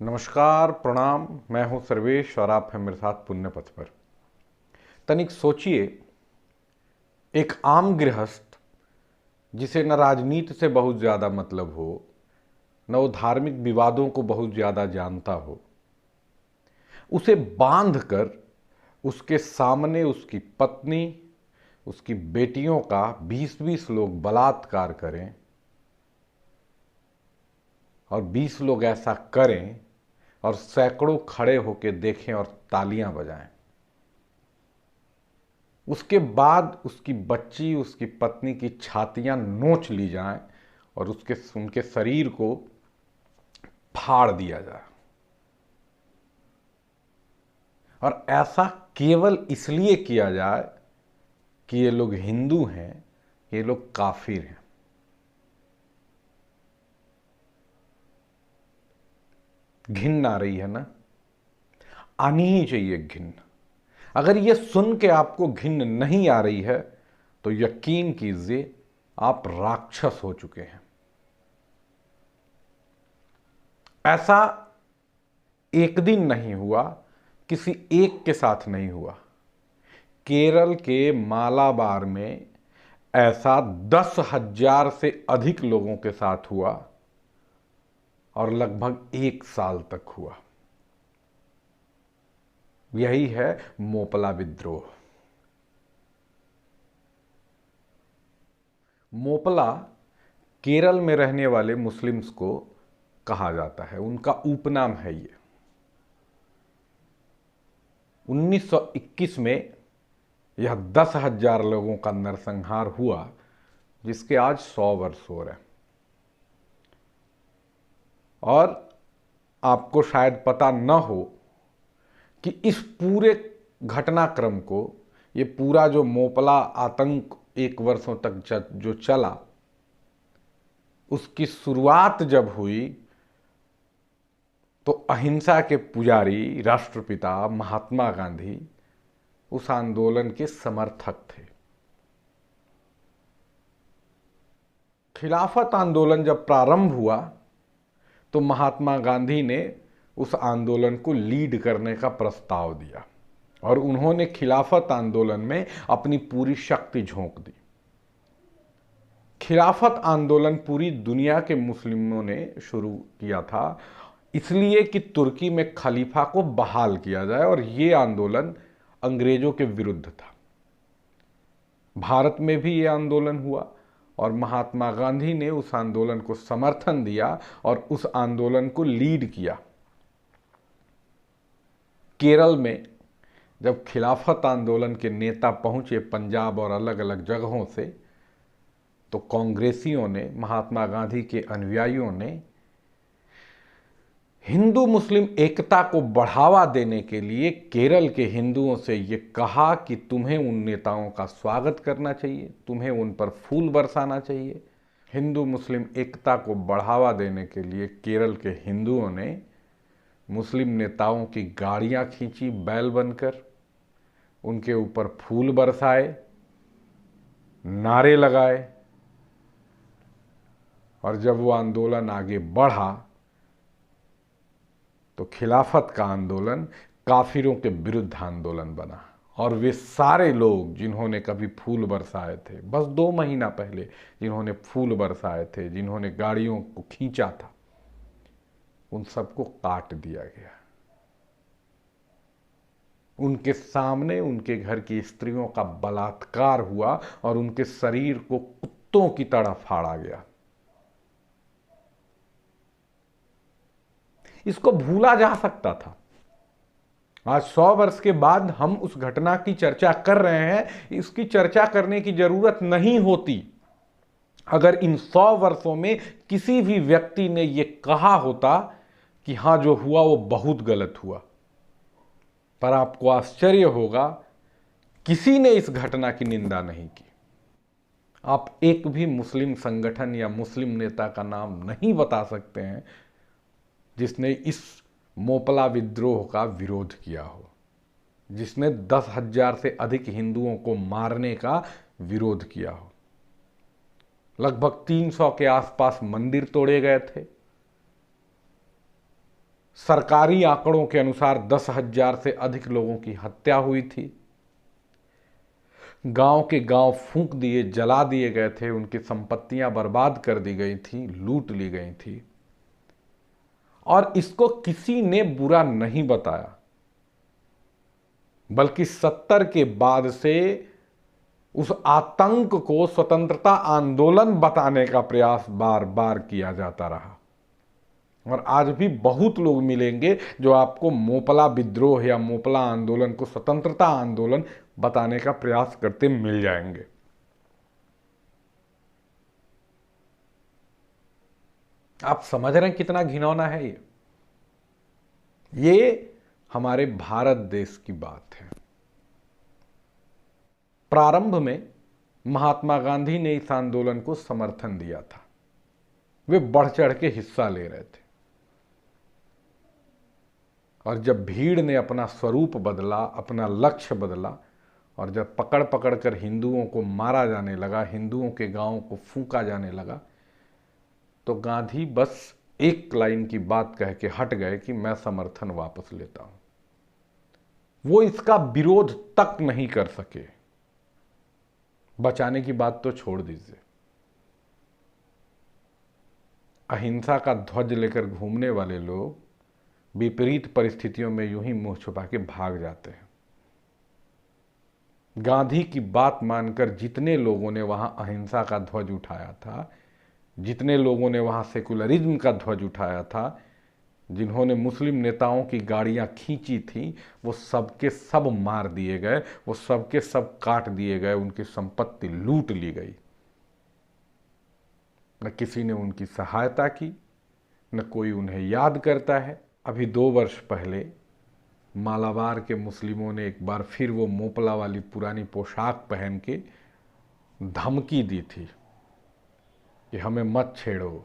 नमस्कार, प्रणाम। मैं हूं सर्वेश और आप हैं मेरे साथ पुण्य पथ पर। तनिक सोचिए, एक आम गृहस्थ जिसे न राजनीति से बहुत ज़्यादा मतलब हो, न वो धार्मिक विवादों को बहुत ज़्यादा जानता हो, उसे बांध कर उसके सामने उसकी पत्नी, उसकी बेटियों का 20-20 लोग बलात्कार करें और 20 लोग ऐसा करें और सैकड़ों खड़े होकर देखें और तालियां बजाएं। उसके बाद उसकी बच्ची, उसकी पत्नी की छातियां नोच ली जाएं और उनके शरीर को फाड़ दिया जाए। और ऐसा केवल इसलिए किया जाए कि ये लोग हिंदू हैं, ये लोग काफिर हैं। घिन आ रही है ना? आनी ही चाहिए घिन। अगर ये सुन के आपको घिन नहीं आ रही है तो यकीन कीजिए आप राक्षस हो चुके हैं। ऐसा एक दिन नहीं हुआ, किसी एक के साथ नहीं हुआ। केरल के मालाबार में ऐसा 10,000 से अधिक लोगों के साथ हुआ और लगभग 1 साल तक हुआ। यही है मोपला विद्रोह। मोपला केरल में रहने वाले मुस्लिम्स को कहा जाता है, उनका उपनाम है ये। 1921 में यह 10,000 लोगों का नरसंहार हुआ, जिसके आज 100 वर्ष हो रहे हैं। और आपको शायद पता न हो कि इस पूरे घटनाक्रम को, ये पूरा जो मोपला आतंक 1 वर्षों तक जो चला, उसकी शुरुआत जब हुई तो अहिंसा के पुजारी राष्ट्रपिता महात्मा गांधी उस आंदोलन के समर्थक थे। खिलाफत आंदोलन जब प्रारंभ हुआ तो महात्मा गांधी ने उस आंदोलन को लीड करने का प्रस्ताव दिया और उन्होंने खिलाफत आंदोलन में अपनी पूरी शक्ति झोंक दी। खिलाफत आंदोलन पूरी दुनिया के मुस्लिमों ने शुरू किया था, इसलिए कि तुर्की में खलीफा को बहाल किया जाए, और ये आंदोलन अंग्रेजों के विरुद्ध था। भारत में भी ये आंदोलन हुआ और महात्मा गांधी ने उस आंदोलन को समर्थन दिया और उस आंदोलन को लीड किया। केरल में जब खिलाफत आंदोलन के नेता पहुंचे पंजाब और अलग अलग जगहों से, तो कांग्रेसियों ने, महात्मा गांधी के अनुयायियों ने हिंदू मुस्लिम एकता को बढ़ावा देने के लिए केरल के हिंदुओं से ये कहा कि तुम्हें उन नेताओं का स्वागत करना चाहिए, तुम्हें उन पर फूल बरसाना चाहिए। हिंदू मुस्लिम एकता को बढ़ावा देने के लिए केरल के हिंदुओं ने मुस्लिम नेताओं की गाड़ियां खींची बैल बनकर, उनके ऊपर फूल बरसाए, नारे लगाए। और जब वो आंदोलन आगे बढ़ा तो खिलाफत का आंदोलन काफिरों के विरुद्ध आंदोलन बना। और वे सारे लोग जिन्होंने कभी फूल बरसाए थे, बस 2 महीना पहले जिन्होंने फूल बरसाए थे, जिन्होंने गाड़ियों को खींचा था, उन सबको काट दिया गया। उनके सामने उनके घर की स्त्रियों का बलात्कार हुआ और उनके शरीर को कुत्तों की तरह फाड़ा गया। इसको भूला जा सकता था। आज 100 वर्ष के बाद हम उस घटना की चर्चा कर रहे हैं। इसकी चर्चा करने की जरूरत नहीं होती अगर इन 100 वर्षों में किसी भी व्यक्ति ने यह कहा होता कि हां, जो हुआ वो बहुत गलत हुआ। पर आपको आश्चर्य होगा, किसी ने इस घटना की निंदा नहीं की। आप एक भी मुस्लिम संगठन या मुस्लिम नेता का नाम नहीं बता सकते हैं जिसने इस मोपला विद्रोह का विरोध किया हो, जिसने 10,000 से अधिक हिंदुओं को मारने का विरोध किया हो। लगभग 300 के आसपास मंदिर तोड़े गए थे, सरकारी आंकड़ों के अनुसार 10,000 से अधिक लोगों की हत्या हुई थी। गांव के गांव फूंक दिए, जला दिए गए थे, उनकी संपत्तियां बर्बाद कर दी गई थी, लूट ली गई थी, और इसको किसी ने बुरा नहीं बताया, बल्कि 70 के बाद से उस आतंक को स्वतंत्रता आंदोलन बताने का प्रयास बार बार किया जाता रहा। और आज भी बहुत लोग मिलेंगे जो आपको मोपला विद्रोह या मोपला आंदोलन को स्वतंत्रता आंदोलन बताने का प्रयास करते मिल जाएंगे। आप समझ रहे हैं कितना घिनौना है ये हमारे भारत देश की बात है। प्रारंभ में महात्मा गांधी ने इस आंदोलन को समर्थन दिया था, वे बढ़ चढ़ के हिस्सा ले रहे थे, और जब भीड़ ने अपना स्वरूप बदला, अपना लक्ष्य बदला, और जब पकड़ पकड़ कर हिंदुओं को मारा जाने लगा, हिंदुओं के गांवों को फूंका जाने लगा, तो गांधी बस एक लाइन की बात कह के हट गए कि मैं समर्थन वापस लेता हूं। वो इसका विरोध तक नहीं कर सके। बचाने की बात तो छोड़ दीजिए, अहिंसा का ध्वज लेकर घूमने वाले लोग विपरीत परिस्थितियों में यूं ही मुंह छुपा के भाग जाते हैं। गांधी की बात मानकर जितने लोगों ने वहां अहिंसा का ध्वज उठाया था, जितने लोगों ने वहां सेकुलरिज्म का ध्वज उठाया था, जिन्होंने मुस्लिम नेताओं की गाड़ियां खींची थी, वो सबके सब मार दिए गए, वो सबके सब काट दिए गए, उनकी संपत्ति लूट ली गई। न किसी ने उनकी सहायता की, न कोई उन्हें याद करता है। अभी 2 वर्ष पहले मालाबार के मुस्लिमों ने एक बार फिर वो मोपला वाली पुरानी पोशाक पहन के धमकी दी थी कि हमें मत छेड़ो,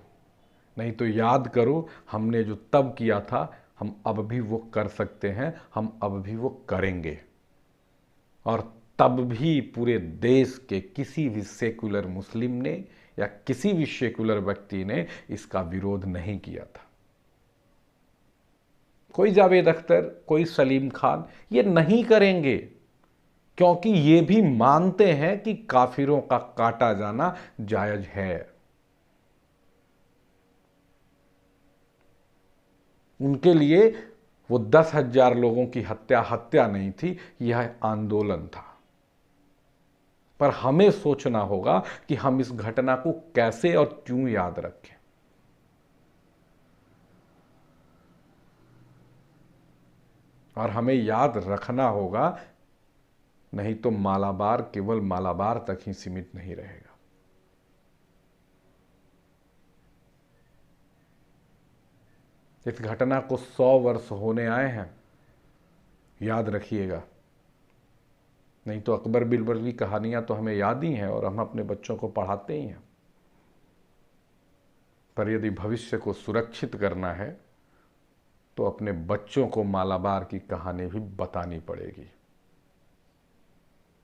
नहीं तो याद करो हमने जो तब किया था हम अब भी वो कर सकते हैं, हम अब भी वो करेंगे। और तब भी पूरे देश के किसी भी सेकुलर मुस्लिम ने या किसी भी सेकुलर व्यक्ति ने इसका विरोध नहीं किया था। कोई जावेद अख्तर, कोई सलीम खान ये नहीं करेंगे, क्योंकि ये भी मानते हैं कि काफिरों का काटा जाना जायज है। उनके लिए वो 10,000 लोगों की हत्या नहीं थी, यह आंदोलन था। पर हमें सोचना होगा कि हम इस घटना को कैसे और क्यों याद रखें। और हमें याद रखना होगा, नहीं तो मालाबार केवल मालाबार तक ही सीमित नहीं रहेगा। इस घटना को 100 वर्ष होने आए हैं, याद रखिएगा। नहीं तो अकबर बिरबल की कहानियां तो हमें याद ही हैं और हम अपने बच्चों को पढ़ाते ही हैं। पर यदि भविष्य को सुरक्षित करना है तो अपने बच्चों को मालाबार की कहानी भी बतानी पड़ेगी।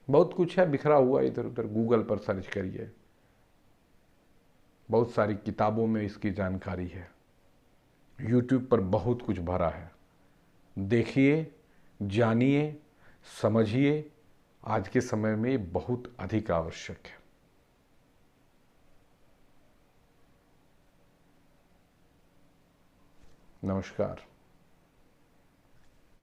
बहुत कुछ है बिखरा हुआ इधर उधर, गूगल पर सर्च करिए, बहुत सारी किताबों में इसकी जानकारी है, यूट्यूब पर बहुत कुछ भरा है। देखिए, जानिए, समझिए। आज के समय में ये बहुत अधिक आवश्यक है। नमस्कार।